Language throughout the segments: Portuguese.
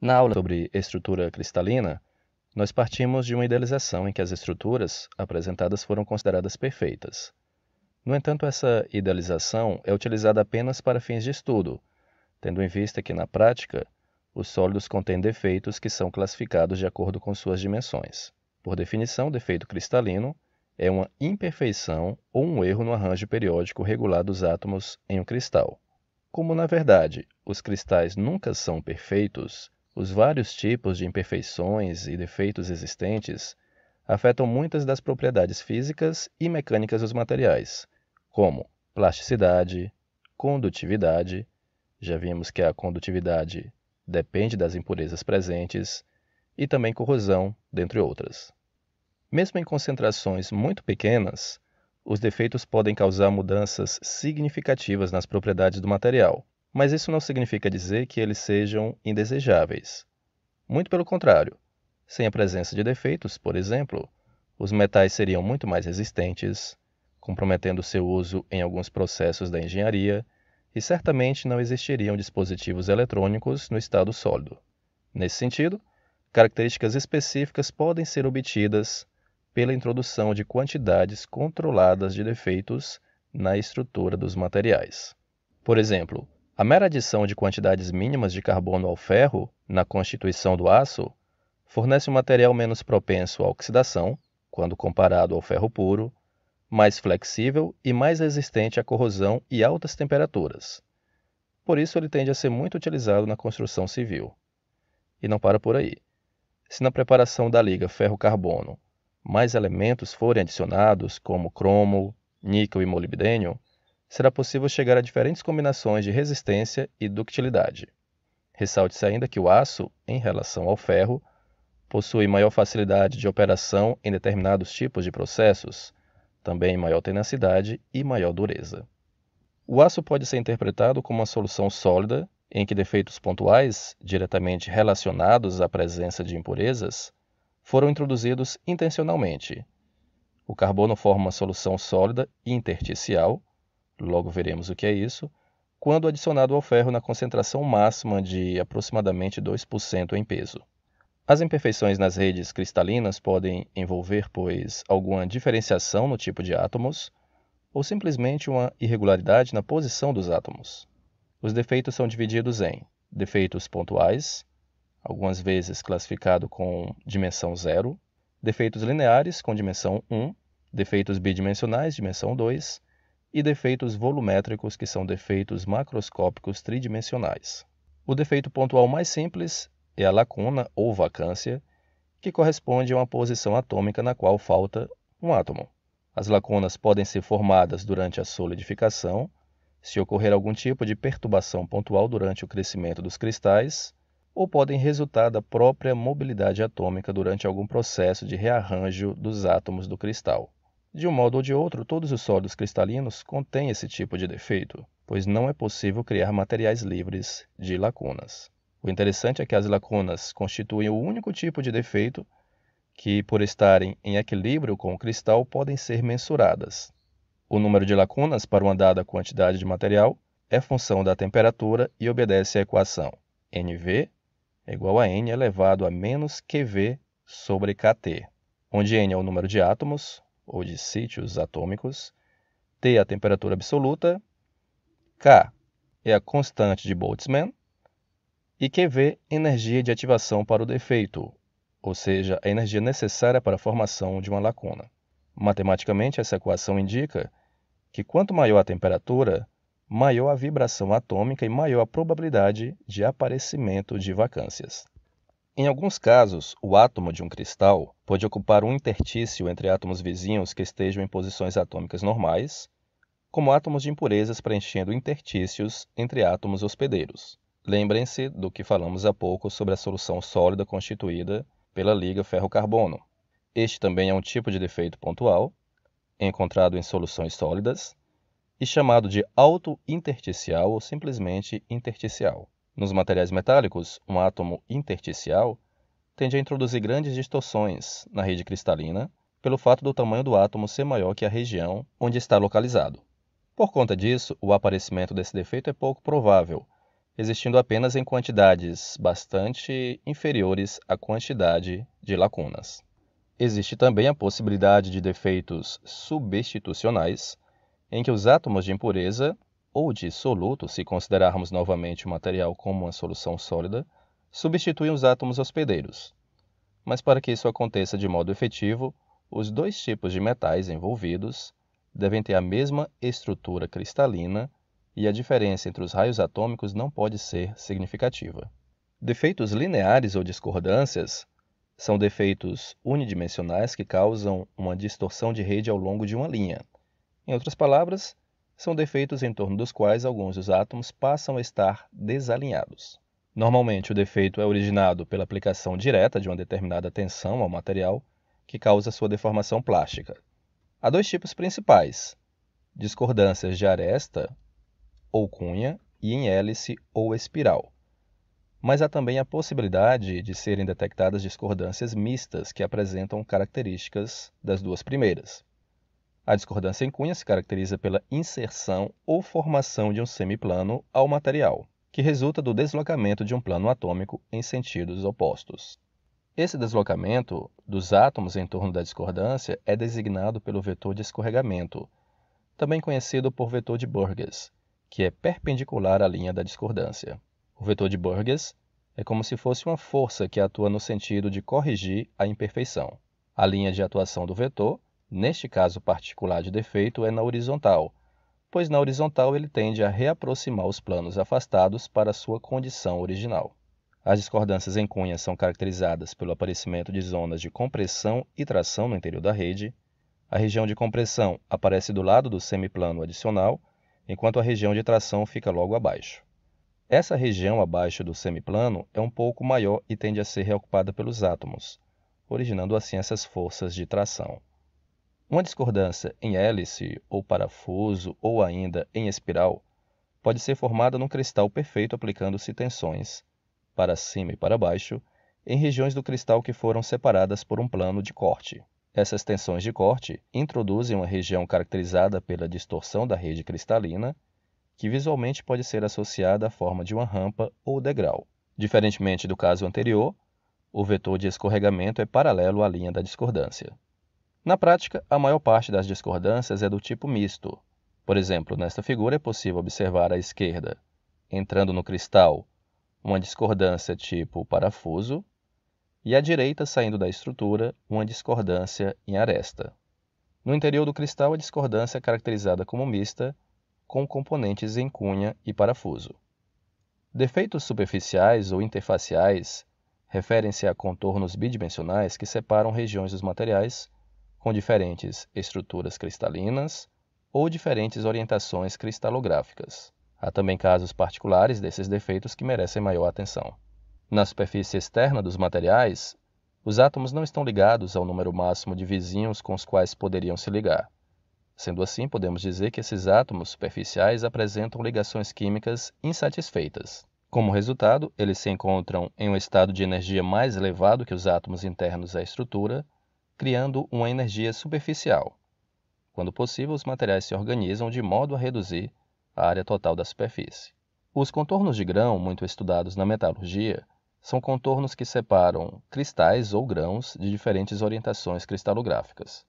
Na aula sobre estrutura cristalina, nós partimos de uma idealização em que as estruturas apresentadas foram consideradas perfeitas. No entanto, essa idealização é utilizada apenas para fins de estudo, tendo em vista que, na prática, os sólidos contêm defeitos que são classificados de acordo com suas dimensões. Por definição, defeito cristalino é uma imperfeição ou um erro no arranjo periódico regular dos átomos em um cristal. Como, na verdade, os cristais nunca são perfeitos, os vários tipos de imperfeições e defeitos existentes afetam muitas das propriedades físicas e mecânicas dos materiais, como plasticidade, condutividade, já vimos que a condutividade depende das impurezas presentes, e também corrosão, dentre outras. Mesmo em concentrações muito pequenas, os defeitos podem causar mudanças significativas nas propriedades do material, mas isso não significa dizer que eles sejam indesejáveis. Muito pelo contrário, sem a presença de defeitos, por exemplo, os metais seriam muito mais resistentes, comprometendo seu uso em alguns processos da engenharia, e certamente não existiriam dispositivos eletrônicos no estado sólido. Nesse sentido, características específicas podem ser obtidas pela introdução de quantidades controladas de defeitos na estrutura dos materiais. Por exemplo, a mera adição de quantidades mínimas de carbono ao ferro na constituição do aço fornece um material menos propenso à oxidação, quando comparado ao ferro puro, mais flexível e mais resistente à corrosão e altas temperaturas. Por isso, ele tende a ser muito utilizado na construção civil. E não para por aí. Se na preparação da liga ferro-carbono mais elementos forem adicionados, como cromo, níquel e molibdênio, será possível chegar a diferentes combinações de resistência e ductilidade. Ressalte-se ainda que o aço, em relação ao ferro, possui maior facilidade de operação em determinados tipos de processos, também maior tenacidade e maior dureza. O aço pode ser interpretado como uma solução sólida em que defeitos pontuais, diretamente relacionados à presença de impurezas, foram introduzidos intencionalmente. O carbono forma uma solução sólida intersticial, logo veremos o que é isso, quando adicionado ao ferro na concentração máxima de aproximadamente 2% em peso. As imperfeições nas redes cristalinas podem envolver, pois, alguma diferenciação no tipo de átomos, ou simplesmente uma irregularidade na posição dos átomos. Os defeitos são divididos em defeitos pontuais, algumas vezes classificado com dimensão 0, defeitos lineares com dimensão 1, defeitos bidimensionais, dimensão 2, e defeitos volumétricos, que são defeitos macroscópicos tridimensionais. O defeito pontual mais simples é a lacuna ou vacância, que corresponde a uma posição atômica na qual falta um átomo. As lacunas podem ser formadas durante a solidificação, se ocorrer algum tipo de perturbação pontual durante o crescimento dos cristais, ou podem resultar da própria mobilidade atômica durante algum processo de rearranjo dos átomos do cristal. De um modo ou de outro, todos os sólidos cristalinos contêm esse tipo de defeito, pois não é possível criar materiais livres de lacunas. O interessante é que as lacunas constituem o único tipo de defeito que, por estarem em equilíbrio com o cristal, podem ser mensuradas. O número de lacunas para uma dada quantidade de material é função da temperatura e obedece à equação NV é igual a N elevado a menos QV sobre KT, onde N é o número de átomos, ou de sítios atômicos, T é a temperatura absoluta, K é a constante de Boltzmann, e QV energia de ativação para o defeito, ou seja, a energia necessária para a formação de uma lacuna. Matematicamente, essa equação indica que quanto maior a temperatura, maior a vibração atômica e maior a probabilidade de aparecimento de vacâncias. Em alguns casos, o átomo de um cristal pode ocupar um interstício entre átomos vizinhos que estejam em posições atômicas normais, como átomos de impurezas preenchendo interstícios entre átomos hospedeiros. Lembrem-se do que falamos há pouco sobre a solução sólida constituída pela liga ferro-carbono. Este também é um tipo de defeito pontual, encontrado em soluções sólidas, e chamado de autointersticial ou simplesmente intersticial. Nos materiais metálicos, um átomo intersticial tende a introduzir grandes distorções na rede cristalina pelo fato do tamanho do átomo ser maior que a região onde está localizado. Por conta disso, o aparecimento desse defeito é pouco provável, existindo apenas em quantidades bastante inferiores à quantidade de lacunas. Existe também a possibilidade de defeitos substitucionais, em que os átomos de impureza ou de soluto, se considerarmos novamente o material como uma solução sólida, substituem os átomos hospedeiros. Mas para que isso aconteça de modo efetivo, os dois tipos de metais envolvidos devem ter a mesma estrutura cristalina e a diferença entre os raios atômicos não pode ser significativa. Defeitos lineares ou discordâncias são defeitos unidimensionais que causam uma distorção de rede ao longo de uma linha. Em outras palavras, são defeitos em torno dos quais alguns dos átomos passam a estar desalinhados. Normalmente, o defeito é originado pela aplicação direta de uma determinada tensão ao material, que causa sua deformação plástica. Há dois tipos principais: discordâncias de aresta ou cunha e em hélice ou espiral. Mas há também a possibilidade de serem detectadas discordâncias mistas que apresentam características das duas primeiras. A discordância em cunha se caracteriza pela inserção ou formação de um semiplano ao material, que resulta do deslocamento de um plano atômico em sentidos opostos. Esse deslocamento dos átomos em torno da discordância é designado pelo vetor de escorregamento, também conhecido por vetor de Burgess, que é perpendicular à linha da discordância. O vetor de Burgess é como se fosse uma força que atua no sentido de corrigir a imperfeição. A linha de atuação do vetor, neste caso particular de defeito, é na horizontal, pois na horizontal ele tende a reaproximar os planos afastados para sua condição original. As discordâncias em cunha são caracterizadas pelo aparecimento de zonas de compressão e tração no interior da rede. A região de compressão aparece do lado do semiplano adicional, enquanto a região de tração fica logo abaixo. Essa região abaixo do semiplano é um pouco maior e tende a ser reocupada pelos átomos, originando assim essas forças de tração. Uma discordância em hélice ou parafuso ou ainda em espiral pode ser formada num cristal perfeito aplicando-se tensões para cima e para baixo em regiões do cristal que foram separadas por um plano de corte. Essas tensões de corte introduzem uma região caracterizada pela distorção da rede cristalina, que visualmente pode ser associada à forma de uma rampa ou degrau. Diferentemente do caso anterior, o vetor de escorregamento é paralelo à linha da discordância. Na prática, a maior parte das discordâncias é do tipo misto. Por exemplo, nesta figura é possível observar à esquerda, entrando no cristal, uma discordância tipo parafuso, e à direita, saindo da estrutura, uma discordância em aresta. No interior do cristal, a discordância é caracterizada como mista, com componentes em cunha e parafuso. Defeitos superficiais ou interfaciais referem-se a contornos bidimensionais que separam regiões dos materiais com diferentes estruturas cristalinas ou diferentes orientações cristalográficas. Há também casos particulares desses defeitos que merecem maior atenção. Na superfície externa dos materiais, os átomos não estão ligados ao número máximo de vizinhos com os quais poderiam se ligar. Sendo assim, podemos dizer que esses átomos superficiais apresentam ligações químicas insatisfeitas. Como resultado, eles se encontram em um estado de energia mais elevado que os átomos internos à estrutura, criando uma energia superficial. Quando possível, os materiais se organizam de modo a reduzir a área total da superfície. Os contornos de grão, muito estudados na metalurgia, são contornos que separam cristais ou grãos de diferentes orientações cristalográficas.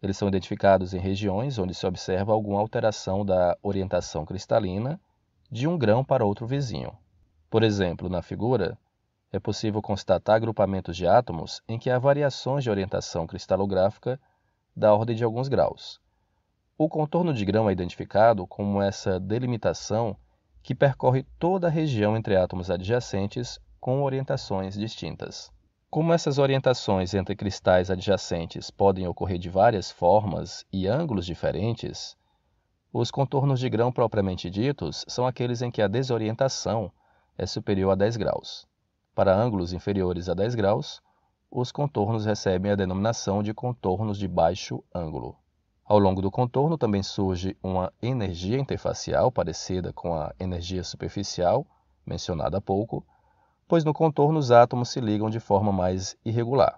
Eles são identificados em regiões onde se observa alguma alteração da orientação cristalina de um grão para outro vizinho. Por exemplo, na figura, é possível constatar agrupamentos de átomos em que há variações de orientação cristalográfica da ordem de alguns graus. O contorno de grão é identificado como essa delimitação que percorre toda a região entre átomos adjacentes com orientações distintas. Como essas orientações entre cristais adjacentes podem ocorrer de várias formas e ângulos diferentes, os contornos de grão propriamente ditos são aqueles em que a desorientação é superior a 10 graus. Para ângulos inferiores a 10 graus, os contornos recebem a denominação de contornos de baixo ângulo. Ao longo do contorno também surge uma energia interfacial parecida com a energia superficial, mencionada há pouco, pois no contorno os átomos se ligam de forma mais irregular.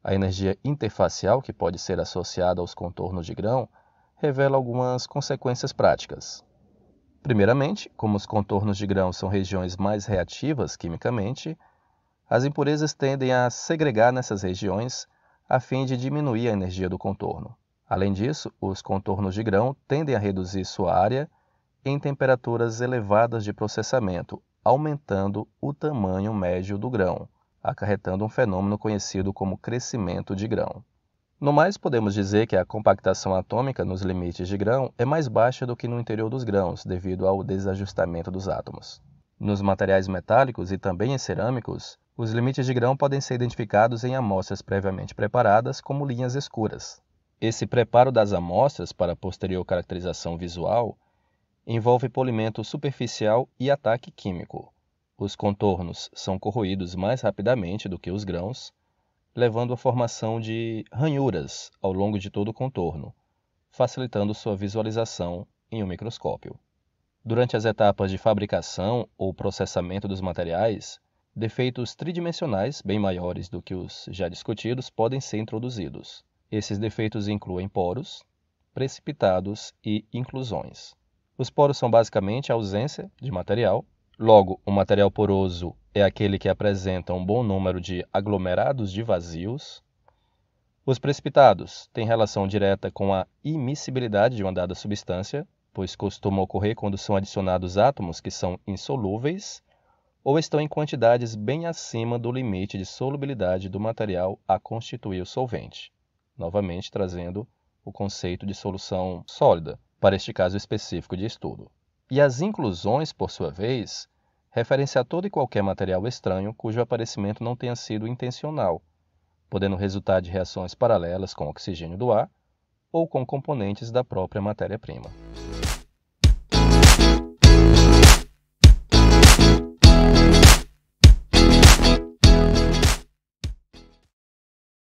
A energia interfacial, que pode ser associada aos contornos de grão, revela algumas consequências práticas. Primeiramente, como os contornos de grãos são regiões mais reativas quimicamente, as impurezas tendem a segregar nessas regiões a fim de diminuir a energia do contorno. Além disso, os contornos de grão tendem a reduzir sua área em temperaturas elevadas de processamento, aumentando o tamanho médio do grão, acarretando um fenômeno conhecido como crescimento de grão. No mais, podemos dizer que a compactação atômica nos limites de grão é mais baixa do que no interior dos grãos, devido ao desajustamento dos átomos. Nos materiais metálicos e também em cerâmicos, os limites de grão podem ser identificados em amostras previamente preparadas como linhas escuras. Esse preparo das amostras para posterior caracterização visual envolve polimento superficial e ataque químico. Os contornos são corroídos mais rapidamente do que os grãos, levando à formação de ranhuras ao longo de todo o contorno, facilitando sua visualização em um microscópio. Durante as etapas de fabricação ou processamento dos materiais, defeitos tridimensionais bem maiores do que os já discutidos podem ser introduzidos. Esses defeitos incluem poros, precipitados e inclusões. Os poros são basicamente a ausência de material. Logo, o material poroso é aquele que apresenta um bom número de aglomerados de vazios. Os precipitados têm relação direta com a immiscibilidade de uma dada substância, pois costuma ocorrer quando são adicionados átomos que são insolúveis ou estão em quantidades bem acima do limite de solubilidade do material a constituir o solvente, novamente trazendo o conceito de solução sólida para este caso específico de estudo. E as inclusões, por sua vez, referem-se a todo e qualquer material estranho cujo aparecimento não tenha sido intencional, podendo resultar de reações paralelas com o oxigênio do ar ou com componentes da própria matéria-prima.